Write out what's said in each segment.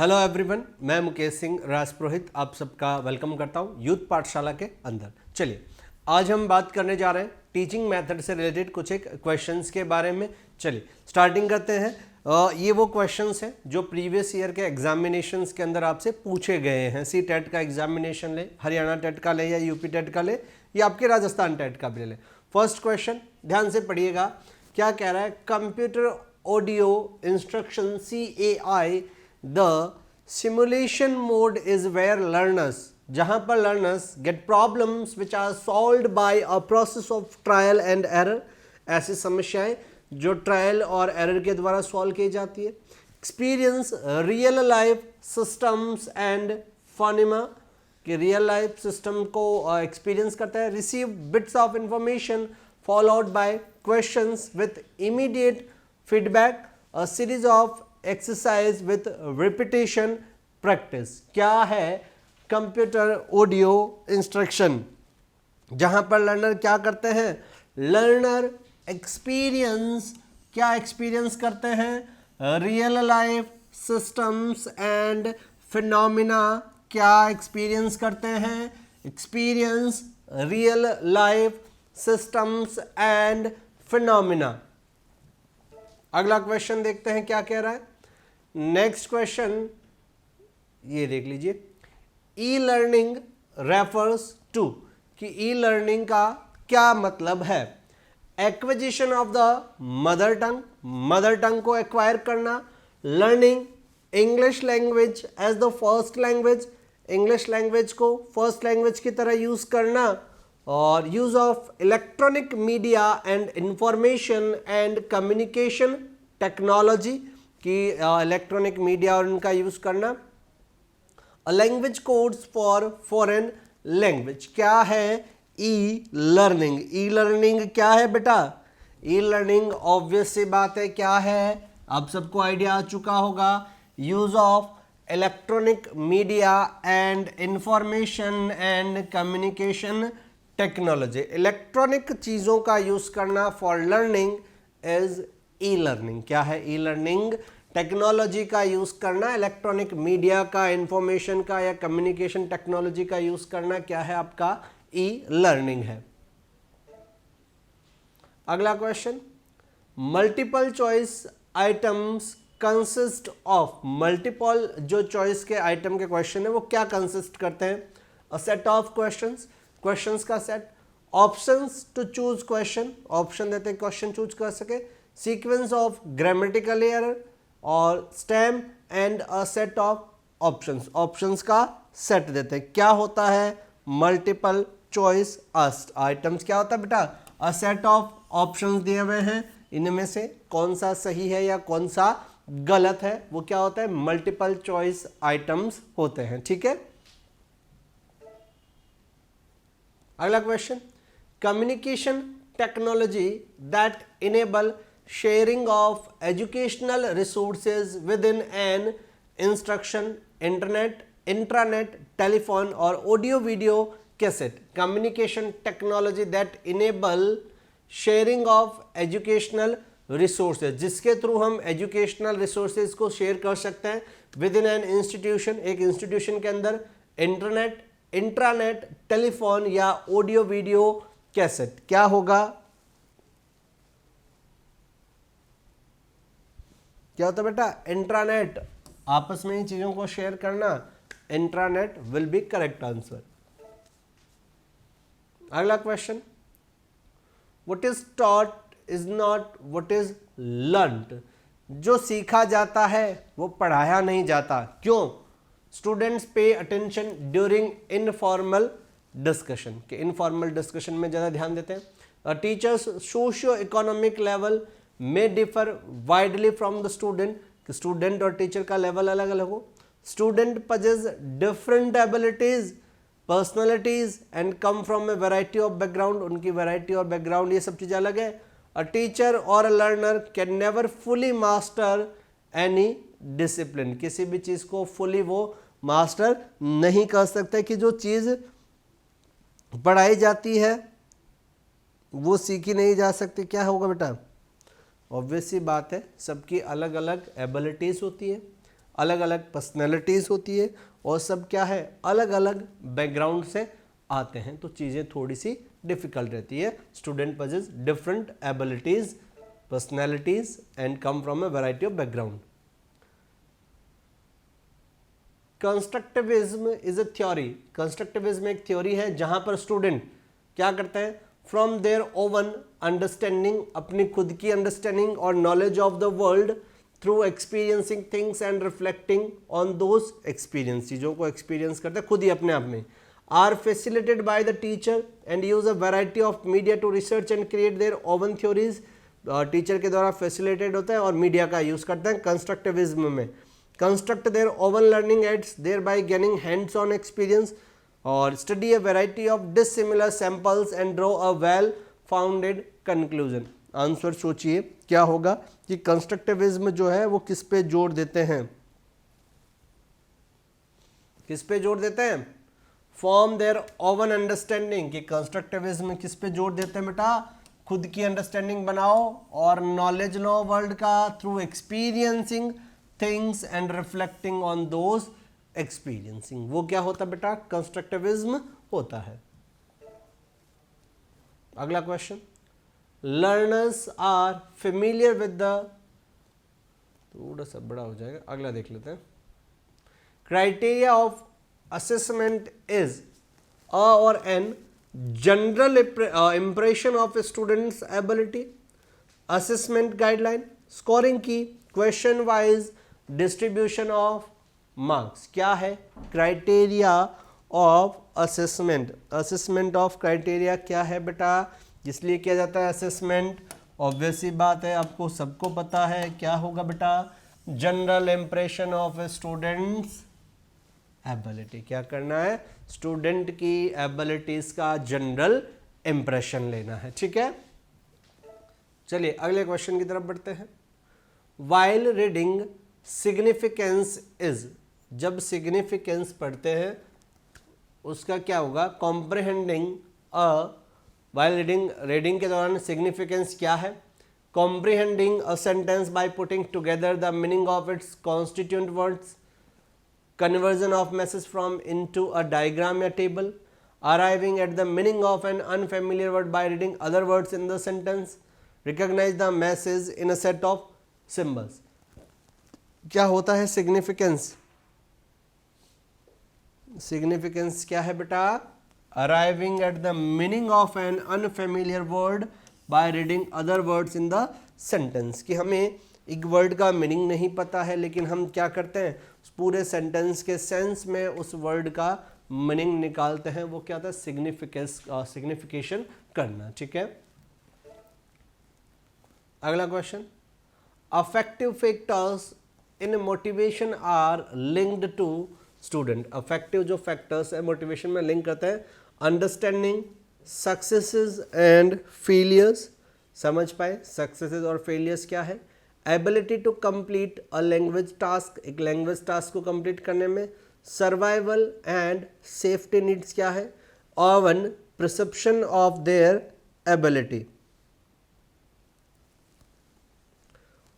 Hello everyone, मैं मुकेश सिंह राजपुरोहित आप सबका वेलकम करता हूं यूथ पाठशाला के अंदर। चलिए, आज हम बात करने जा रहे हैं टीचिंग मेथड से रिलेटेड कुछ एक क्वेश्चंस के बारे में। चलिए स्टार्टिंग करते हैं। ये वो क्वेश्चंस हैं जो प्रीवियस ईयर के एग्जामिनेशंस के अंदर आपसे पूछे गए हैं। सी टेट का एग्जामिनेशन ले, हरियाणा टेट का ले, या यूपी टेट का ले, या आपके राजस्थान टेट का भी ले। फर्स्ट क्वेश्चन ध्यान से पढ़िएगा, क्या कह रहा है। Computer audio instruction CAI the simulation mode is where learners, जहां पर learners get problems which are solved by a process of trial and error. ऐसी समस्याएं जो ट्रायल और एरर के द्वारा सॉल्व की जाती है। Experience real life systems and फोनेमा, कि रियल लाइफ सिस्टम को एक्सपीरियंस करता है। Receive bits of information followed by questions with immediate feedback, a series of exercise with repetition practice. क्या है कंप्यूटर ऑडियो इंस्ट्रक्शन, जहां पर लर्नर क्या करते हैं। लर्नर एक्सपीरियंस, क्या एक्सपीरियंस करते हैं। Real life systems and phenomena, क्या एक्सपीरियंस करते हैं। Experience real life systems and phenomena. अगला क्वेश्चन देखते हैं क्या कह रहा है। नेक्स्ट क्वेश्चन ये देख लीजिए। ई लर्निंग रेफर्स टू, कि ई लर्निंग का क्या मतलब है। Acquisition of the mother tongue, mother tongue को एक्वायर करना। Learning English language as the first language, English language को फर्स्ट लैंग्वेज की तरह यूज करना। और use of electronic media and information and communication technology, की इलेक्ट्रॉनिक मीडिया और उनका यूज करना। Language codes for foreign language, क्या है ई लर्निंग। ई लर्निंग क्या है बेटा। ई लर्निंग ऑब्वियस सी बात है क्या है, आप सबको आइडिया आ चुका होगा। Use of electronic media and information and communication technology, electronic चीज़ों का यूज करना for learning is e learning. क्या है ई लर्निंग। टेक्नोलॉजी का यूज करना, इलेक्ट्रॉनिक मीडिया का, इंफॉर्मेशन का या कम्युनिकेशन टेक्नोलॉजी का यूज करना, क्या है आपका ई लर्निंग है। अगला question, multiple choice items consist of. Multiple जो चॉइस के आइटम के क्वेश्चन है वो क्या कंसिस्ट करते हैं। A set of questions, questions का set. Options to choose question, option देते हैं क्वेश्चन चूज कर सके। सीक्वेंस ऑफ ग्रामेटिकल एरर और stem and a set of options, options का सेट देते हैं। क्या होता है मल्टीपल चॉइस आइटम्स, क्या होता है बेटा। अ सेट ऑफ ऑप्शंस दिए हुए हैं, इनमें से कौन सा सही है या कौन सा गलत है, वो क्या होता है मल्टीपल चॉइस आइटम्स होते हैं। ठीक है। अगला question, communication technology that enable sharing of educational resources within an instruction, internet, intranet, telephone or audio video cassette. Communication technology that enable sharing of educational resources, जिसके थ्रू हम educational resources को share कर सकते हैं within an institution, एक institution के अंदर, internet, intranet, telephone या ऑडियो वीडियो कैसेट। क्या होगा, क्या होता है बेटा इंट्रानेट, आपस में ही चीजों को शेयर करना। Intranet will be correct answer. अगला question, what is taught is not what is learned. जो सीखा जाता है वो पढ़ाया नहीं जाता, क्यों। Students pay attention during informal discussion, के इनफॉर्मल डिस्कशन में ज्यादा ध्यान देते हैं। Teachers socio economic level may differ widely from the student, कि स्टूडेंट और टीचर का लेवल अलग अलग हो। Student possess different abilities, personalities and come from a variety of background, उनकी वैरायटी और बैकग्राउंड ये सब चीज़ें अलग है। अ टीचर और a learner can never fully master any discipline, किसी भी चीज़ को फुली वो मास्टर नहीं कर सकते, कि जो चीज़ पढ़ाई जाती है वो सीखी नहीं जा सकती। क्या होगा बेटा, ऑब्वियस सी बात है, सबकी अलग अलग एबिलिटीज़ होती है। अलग अलग पर्सनैलिटीज़ होती है और सब क्या है, अलग अलग बैकग्राउंड से आते हैं, तो चीज़ें थोड़ी सी डिफिकल्ट रहती है. Student possess different abilities, personalities and come from A variety of background. Constructivism is a theory. Constructivism एक थ्योरी है जहां पर स्टूडेंट क्या करते हैं, फ्रॉम देयर ओवन अंडरस्टैंडिंग, अपनी खुद की अंडरस्टैंडिंग और knowledge of the world through experiencing things and reflecting on those experience, चीज़ों को एक्सपीरियंस करते हैं खुद ही अपने आप में. Are facilitated by the teacher and use a variety of media to research and create their own theories. Teacher के द्वारा फैसिलिटेट होता है और मीडिया का यूज करते हैं कंस्ट्रक्टिविज्म में. Construct their own learning aids their by gaining hands on experience और study a variety of dissimilar samples and draw a well founded conclusion. Answer सोचिए क्या होगा कि कंस्ट्रक्टिविज्म जो है वो किस पे जोर देते हैं, किस पे जोर देते हैं, फॉर्म देयर ओवन अंडरस्टैंडिंग. कि कंस्ट्रक्टिविज्म किस पे जोर देते हैं बेटा, खुद की अंडरस्टैंडिंग बनाओ और नॉलेज लो वर्ल्ड का through experiencing things and reflecting on those experiencing. वो क्या होता है बेटा, कंस्ट्रक्टिविज्म होता है. अगला question, learners are familiar with the, थोड़ा सा बड़ा हो जाएगा, अगला देख लेते हैं. Criteria of assessment is a or an general impression of a student's ability, assessment guideline, scoring key, question wise distribution of marks. क्या है criteria of assessment? assessment of criteria क्या है बेटा, इसलिए किया जाता है assessment. ऑब्वियस सी बात है, आपको सबको पता है क्या होगा बेटा, general impression of a student's ability. क्या करना है, स्टूडेंट की एबिलिटीज का जनरल इंप्रेशन लेना है. ठीक है, चलिए अगले क्वेश्चन की तरफ बढ़ते हैं. वाइल रीडिंग सिग्निफिकेंस इज, जब सिग्निफिकेंस पढ़ते हैं उसका क्या होगा, कॉम्प्रिहेंडिंग अ, वाइल रीडिंग के दौरान सिग्निफिकेंस क्या है, comprehending a sentence by putting together the meaning of its constituent words, conversion of message from into a diagram or table, arriving at the meaning of an unfamiliar word by reading other words in the sentence, recognize the message in a set of symbols. क्या होता है significance? significance क्या है बेटा, arriving at the meaning of an unfamiliar word by reading other words in the sentence. कि हमें एक word का मीनिंग नहीं पता है लेकिन हम क्या करते हैं, पूरे सेंटेंस के सेंस में उस वर्ड का मीनिंग निकालते हैं. वो क्या होता है, सिग्निफिकेशन करना. ठीक है, अगला question, affective factors in motivation are linked to student. Affective जो फैक्टर्स है मोटिवेशन में लिंक करते हैं, अंडरस्टैंडिंग सक्सेसेस एंड फेलियर्स. समझ पाए सक्सेसेस और फेलियर्स क्या है, ability to complete a language task, एक लैंग्वेज टास्क को कंप्लीट करने में, सर्वाइवल एंड सेफ्टी नीड्स क्या है, own perception of their ability.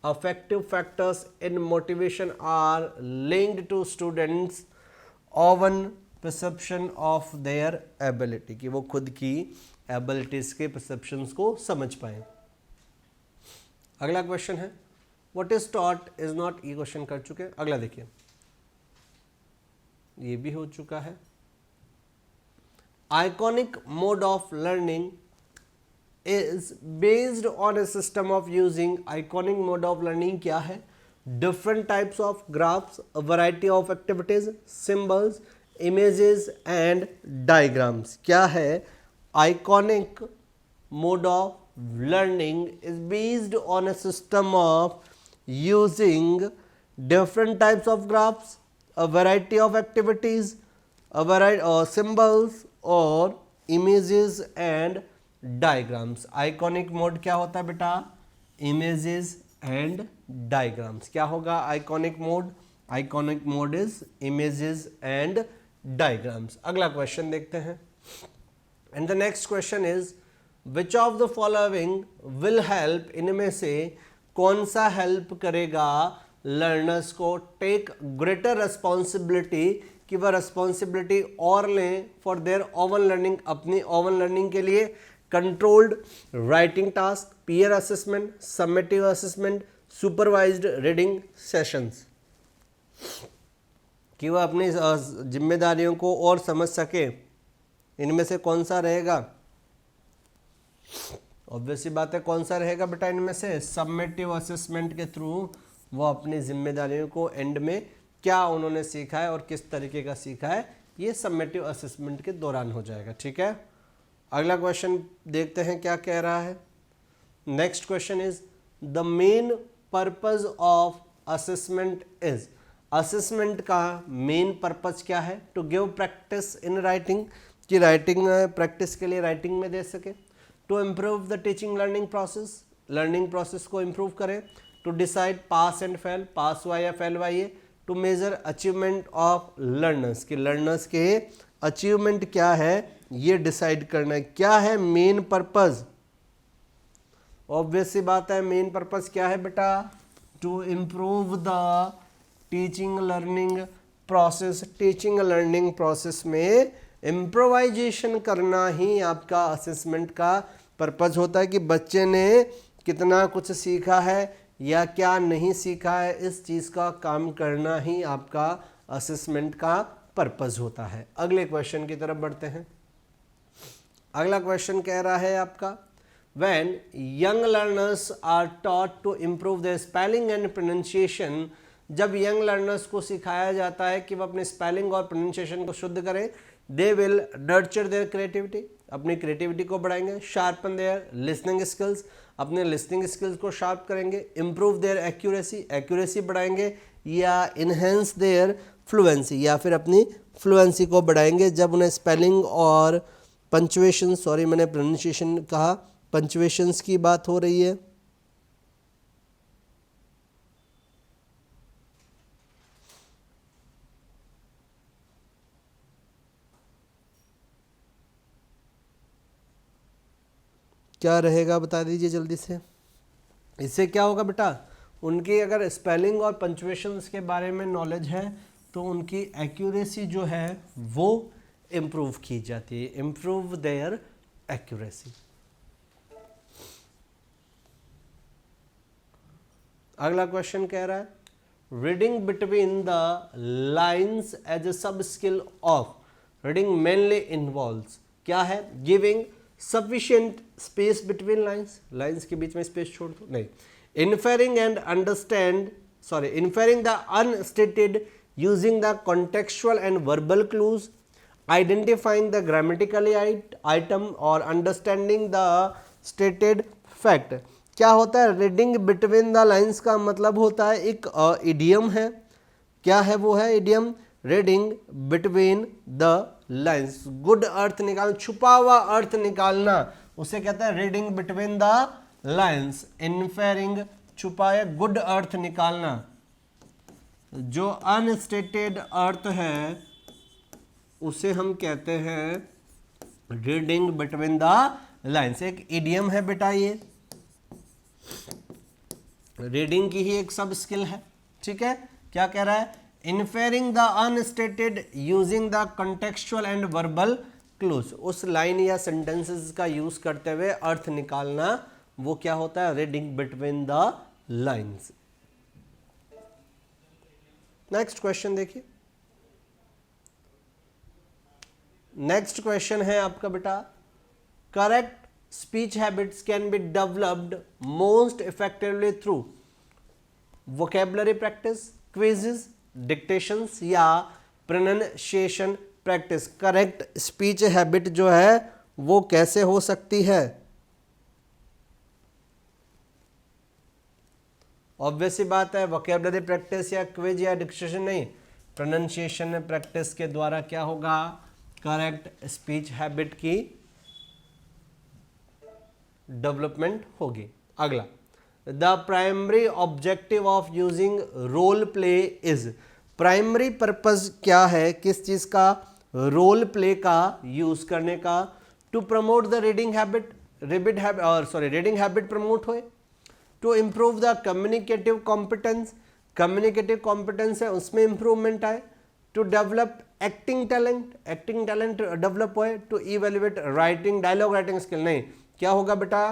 Affective factors in motivation are linked to students own perception of their ability, कि वो खुद की एबिलिटीज के परसेप्शंस को समझ पाए. अगला क्वेश्चन है, What is taught is not, ये क्वेश्चन कर चुके हैं. अगला देखिए, ये भी हो चुका है. Iconic mode of learning is based on a system of using. Iconic mode of learning क्या है, different types of graphs, a variety of activities, symbols, images and diagrams. क्या है, iconic mode of learning is based on a system of using different types of graphs, a variety of activities, a variety of symbols or images and diagrams. Iconic mode क्या होता है बेटा, images and diagrams. क्या होगा iconic mode, iconic mode is images and diagrams. अगला question देखते हैं. And the next question is, which of the following will help, इनमें से कौन सा हेल्प करेगा लर्नर्स को टेक ग्रेटर रिस्पॉन्सिबिलिटी, कि वह रिस्पॉन्सिबिलिटी और लें फॉर देयर ओवन लर्निंग, अपनी ओवन लर्निंग के लिए। Controlled writing task, peer assessment, summative assessment, supervised reading sessions, कि वह अपनी जिम्मेदारियों को और समझ सके। इनमें से कौन सा रहेगा? ऑब्वियस सी बात है, कौन सा रहेगा बेटा इनमें से? समेटिव असेसमेंट के थ्रू वो अपनी जिम्मेदारियों को एंड में क्या उन्होंने सीखा है और किस तरीके का सीखा है, ये समेटिव असेसमेंट के दौरान हो जाएगा। ठीक है, अगला क्वेश्चन देखते हैं क्या कह रहा है। Next question is the main purpose of assessment is, assessment का मेन पर्पज क्या है? To give practice in writing, कि राइटिंग प्रैक्टिस के लिए राइटिंग में दे सके। To improve the teaching learning process, learning process को इम्प्रूव करें। To decide pass and fail, pass हुआ या फेल हुआ ये। To measure achievement of learners, कि लर्नर्स के अचीवमेंट क्या है ये डिसाइड करना है। क्या है मेन पर्पज? ऑब्वियस सी बात है, मेन पर्पज क्या है बेटा? To improve the teaching learning process, teaching learning process में इम्प्रोवाइजेशन करना ही आपका असेसमेंट का पर्पज होता है, कि बच्चे ने कितना कुछ सीखा है या क्या नहीं सीखा है, इस चीज़ का काम करना ही आपका असेसमेंट का पर्पज होता है। अगले क्वेश्चन की तरफ बढ़ते हैं। अगला क्वेश्चन कह रहा है आपका, when young learners are taught to improve their spelling and pronunciation, जब यंग लर्नर्स को सिखाया जाता है कि वह अपने स्पेलिंग और प्रोनाउंसिएशन को शुद्ध करें, they will nurture their creativity, अपनी क्रिएटिविटी को बढ़ाएंगे। शार्पन देयर लिसनिंग स्किल्स, अपने लिसनिंग स्किल्स को शार्प करेंगे। इम्प्रूव देयर एक्यूरेसी, एक्यूरेसी बढ़ाएंगे। या इन्हेंस देयर फ्लुएंसी, या फिर अपनी फ्लुएंसी को बढ़ाएंगे जब उन्हें स्पेलिंग और पंचुएशन, सॉरी मैंने प्रोनाउंसिएशन कहा, पंचुएशंस की बात हो रही है। क्या रहेगा बता दीजिए जल्दी से। इससे क्या होगा बेटा, उनकी अगर स्पेलिंग और पंचुएशंस के बारे में नॉलेज है तो उनकी एक्यूरेसी जो है वो इम्प्रूव की जाती है। Improve their accuracy. अगला क्वेश्चन कह रहा है reading between the lines as a sub skill of, reading mainly involves, क्या है? Giving sufficient space between lines, lines के बीच में स्पेस छोड़ दो, नहीं। Inferring and understand, sorry inferring the unstated using the contextual and verbal clues, identifying the grammatically item और understanding the stated fact. क्या होता है रीडिंग बिटवीन द लाइन्स का मतलब होता है एक इडियम है। क्या है वो? है idiom reading between the lines. गुड अर्थ निकालना, छुपा हुआ अर्थ निकालना, उसे कहते हैं reading between the lines. Inferring छुपाया, गुड अर्थ निकालना, जो अनस्टेटेड अर्थ है उसे हम कहते हैं रीडिंग बिटवीन द लाइन्स। एक इडियम है बेटा, ये रीडिंग की ही एक सब स्किल है। ठीक है, क्या कह रहा है? Inferring the unstated using the contextual and verbal clues, उस लाइन या सेंटेंसेस का यूज करते हुए अर्थ निकालना, वो क्या होता है? Reading between the lines. Next question देखिए। नेक्स्ट क्वेश्चन है आपका बेटा, correct speech habits can be developed most effectively through vocabulary practice, quizzes, dictations या pronunciation practice. Correct speech habit जो है वो कैसे हो सकती है? ऑब्वियस सी बात है, वोकेबलरी प्रैक्टिस या क्विज या डिक्टेशन नहीं, प्रोनाउंसिएशन प्रैक्टिस के द्वारा क्या होगा? करेक्ट स्पीच हैबिट की डेवलपमेंट होगी। अगला, the primary objective of using role play is, primary purpose क्या है किस चीज का? रोल प्ले का यूज करने का। To promote the reading habit, reading habit promote होए। To improve the communicative competence, communicative competence है उसमें इंप्रूवमेंट आए, to develop acting talent develop होए, to evaluate writing dialogue writing skill, नहीं क्या होगा बेटा,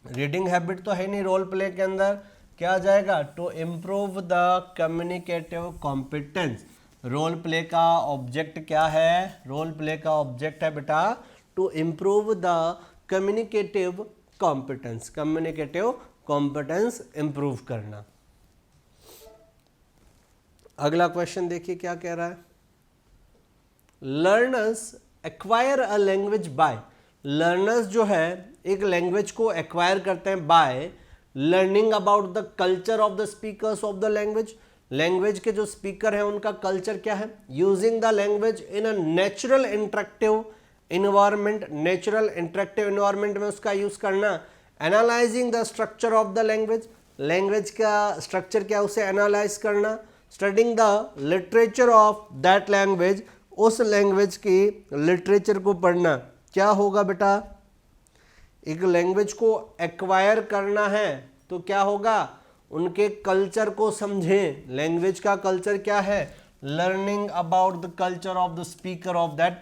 रीडिंग हैबिट तो है नहीं रोल प्ले के अंदर, क्या आ जाएगा, to improve the communicative competence. Role play का ऑब्जेक्ट क्या है, रोल प्ले का ऑब्जेक्ट है बेटा to improve the communicative competence, communicative competence improve करना। अगला क्वेश्चन देखिए क्या कह रहा है, learners acquire a language by, learners जो है एक लैंग्वेज को एक्वायर करते हैं by learning about the culture of the speakers of the language, language के जो स्पीकर हैं उनका कल्चर क्या है, using the language in a natural interactive environment, natural interactive environment में उसका यूज करना, analysing the structure of the language, language का स्ट्रक्चर क्या उसे एनालाइज करना, studying the literature of that language, उस लैंग्वेज की लिटरेचर को पढ़ना। क्या होगा बेटा, एक लैंग्वेज को एक्वायर करना है तो क्या होगा, उनके कल्चर को समझें, लैंग्वेज का कल्चर क्या है, learning about the culture of the speaker of that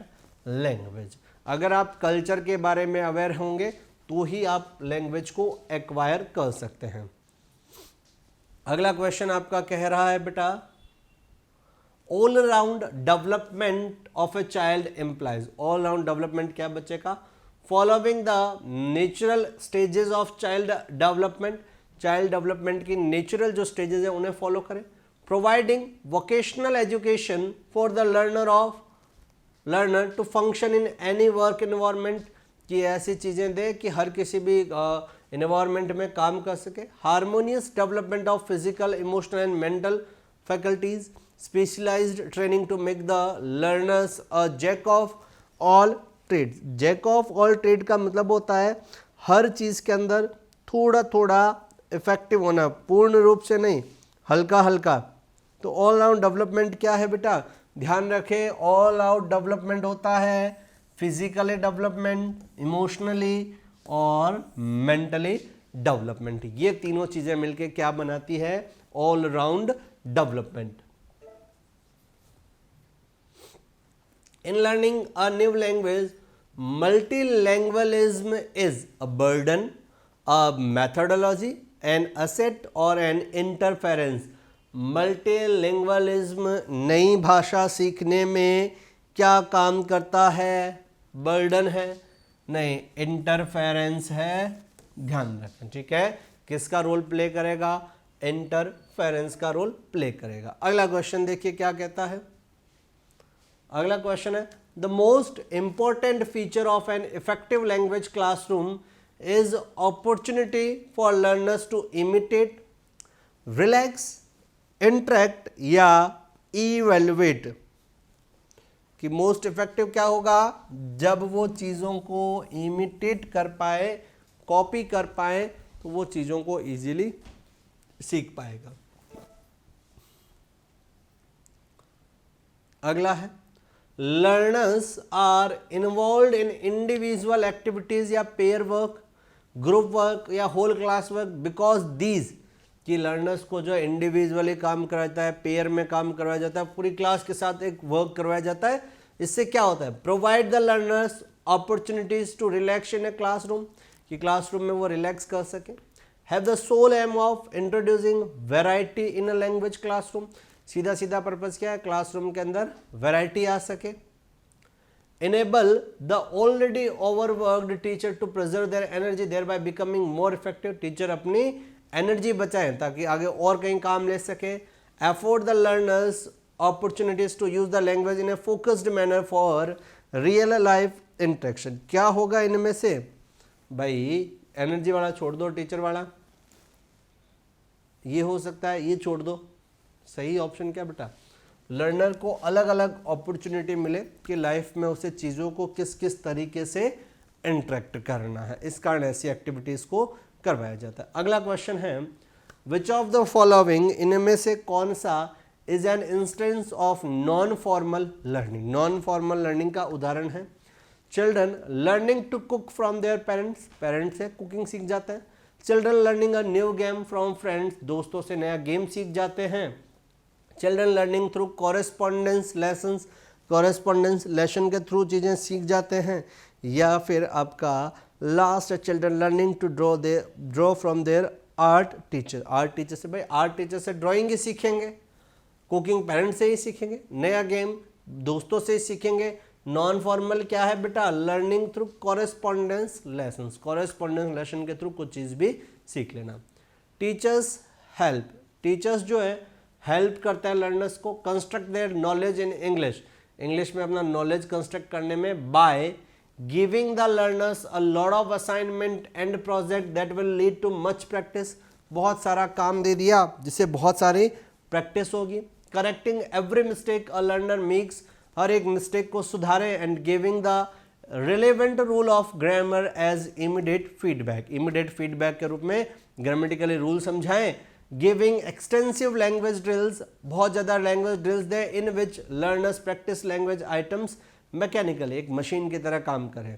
language. अगर आप कल्चर के बारे में अवेयर होंगे तो ही आप लैंग्वेज को एक्वायर कर सकते हैं। अगला क्वेश्चन आपका कह रहा है बेटा, all round development of a child implies, all round development क्या बच्चे का, following the natural stages of child development, child development की नेचुरल जो स्टेजेस है उन्हें फॉलो करें, providing vocational education for the learner to function in any work environment, कि ऐसी चीज़ें दे कि हर किसी भी एनवायरमेंट में काम कर सके, harmonious development of physical emotional and mental faculties, specialised training to make the learners a jack of all trade, jack of all trade का मतलब होता है हर चीज़ के अंदर थोड़ा थोड़ा इफेक्टिव होना, पूर्ण रूप से नहीं, हल्का हल्का। तो ऑल राउंड डेवलपमेंट क्या है बेटा, ध्यान रखें ऑल आउट डेवलपमेंट होता है फिजिकली डेवलपमेंट, इमोशनली और मेंटली डेवलपमेंट, ये तीनों चीजें मिलके क्या बनाती है, all round development. In learning a new language multilingualism is a burden, a methodology, an asset or an interference। Multilingualism नई भाषा सीखने में क्या काम करता है, बर्डन है नहीं, इंटरफेरेंस है, ध्यान रखें, ठीक है, किसका रोल प्ले करेगा, इंटरफेरेंस का रोल प्ले करेगा। अगला क्वेश्चन देखिए क्या कहता है, अगला क्वेश्चन है, the most important feature of an effective language classroom is opportunity for learners to imitate, relax, interact या evaluate। कि मोस्ट इफेक्टिव क्या होगा, जब वो चीज़ों को इमिटेट कर पाए, कॉपी कर पाए, तो वो चीज़ों को इजीली सीख पाएगा। अगला है, learners are involved in individual activities या पेयर वर्क, ग्रुप वर्क या whole class work because these, कि लर्नर्स को जो इंडिविजुअली काम कराया जाता है, पेयर में काम करवाया जाता है, पूरी क्लास के साथ एक वर्क करवाया जाता है, इससे क्या होता है, provide the learners opportunities to relax in a classroom, कि क्लासरूम में वो रिलैक्स कर सके, have the sole aim of introducing variety in a language classroom, सीधा सीधा पर्पस क्या है, क्लासरूम के अंदर वैरायटी आ सके, enable the already overworked teacher to preserve their energy thereby becoming more effective, teacher अपनी एनर्जी बचाएं ताकि आगे और कहीं काम ले सके, afford the learners opportunities to use the language in a focused manner for real life interaction। क्या होगा इनमें से, भाई एनर्जी वाला छोड़ दो, टीचर वाला ये हो सकता है, ये छोड़ दो, सही ऑप्शन क्या बेटा, लर्नर को अलग अलग अपॉर्चुनिटी मिले कि लाइफ में उसे चीज़ों को किस किस तरीके से इंटरेक्ट करना है, इस कारण ऐसी एक्टिविटीज़ को करवाया जाता है। अगला क्वेश्चन है, विच ऑफ द फॉलोइंग, इनमें से कौन सा is an instance of non formal learning, non formal learning का उदाहरण है, children learning to cook from their parents, parents से कुकिंग सीख जाता है, children learning a new game from friends, दोस्तों से नया गेम सीख जाते हैं। Children learning through correspondence lessons, correspondence lesson के थ्रू चीज़ें सीख जाते हैं। या फिर आपका last children learning to draw from their art teacher, art teacher से, भाई आर्ट टीचर से ड्राइंग ही सीखेंगे, कुकिंग पेरेंट्स से ही सीखेंगे, नया गेम दोस्तों से ही सीखेंगे। नॉन फॉर्मल क्या है बेटा, learning through correspondence lessons, correspondence lesson के थ्रू कुछ चीज़ भी सीख लेना। टीचर्स हेल्प, टीचर्स जो है हेल्प करता है लर्नर्स को construct their knowledge in English, English में अपना नॉलेज कंस्ट्रक्ट करने में, by giving the learners a lot of assignment and project that will lead too much practice, बहुत सारा काम दे दिया जिससे बहुत सारी प्रैक्टिस होगी। Correcting every mistake a learner makes, हर एक मिस्टेक को सुधारें। And giving the relevant rule of grammar as immediate feedback, immediate feedback के रूप में ग्रामेटिकली रूल समझाएं। गिविंग एक्सटेंसिव लैंग्वेज ड्रिल्स, बहुत ज़्यादा लैंग्वेज ड्रिल्स दें in which learners practice language items mechanically, एक मशीन की तरह काम करें।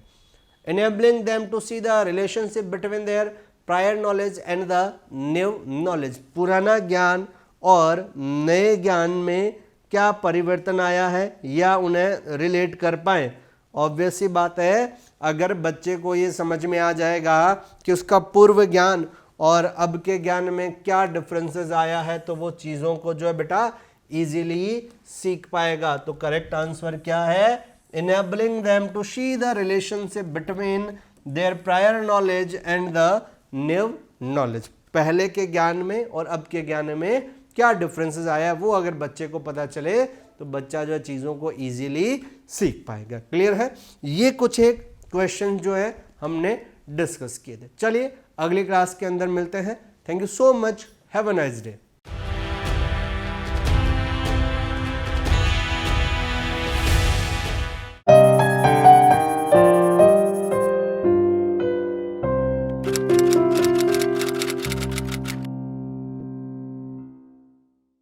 Enabling them to see the relationship between their prior knowledge and the new knowledge, पुराना ज्ञान और नए ज्ञान में क्या परिवर्तन आया है या उन्हें रिलेट कर पाएँ। ऑब्वियस सी बात है, अगर बच्चे को ये समझ में आ जाएगा कि उसका पूर्व ज्ञान और अब के ज्ञान में क्या डिफरेंसेस आया है, तो वो चीज़ों को जो है बेटा इजीली सीख पाएगा। तो करेक्ट आंसर क्या है, enabling them to see the relationship between their prior knowledge and the new knowledge, पहले के ज्ञान में और अब के ज्ञान में क्या डिफरेंसेस आया है, वो अगर बच्चे को पता चले तो बच्चा जो है चीज़ों को इजीली सीख पाएगा। क्लियर है, ये कुछ एक क्वेश्चन जो है हमने डिस्कस किए थे। चलिए अगली क्लास के अंदर मिलते हैं। Thank you so much, have a nice day.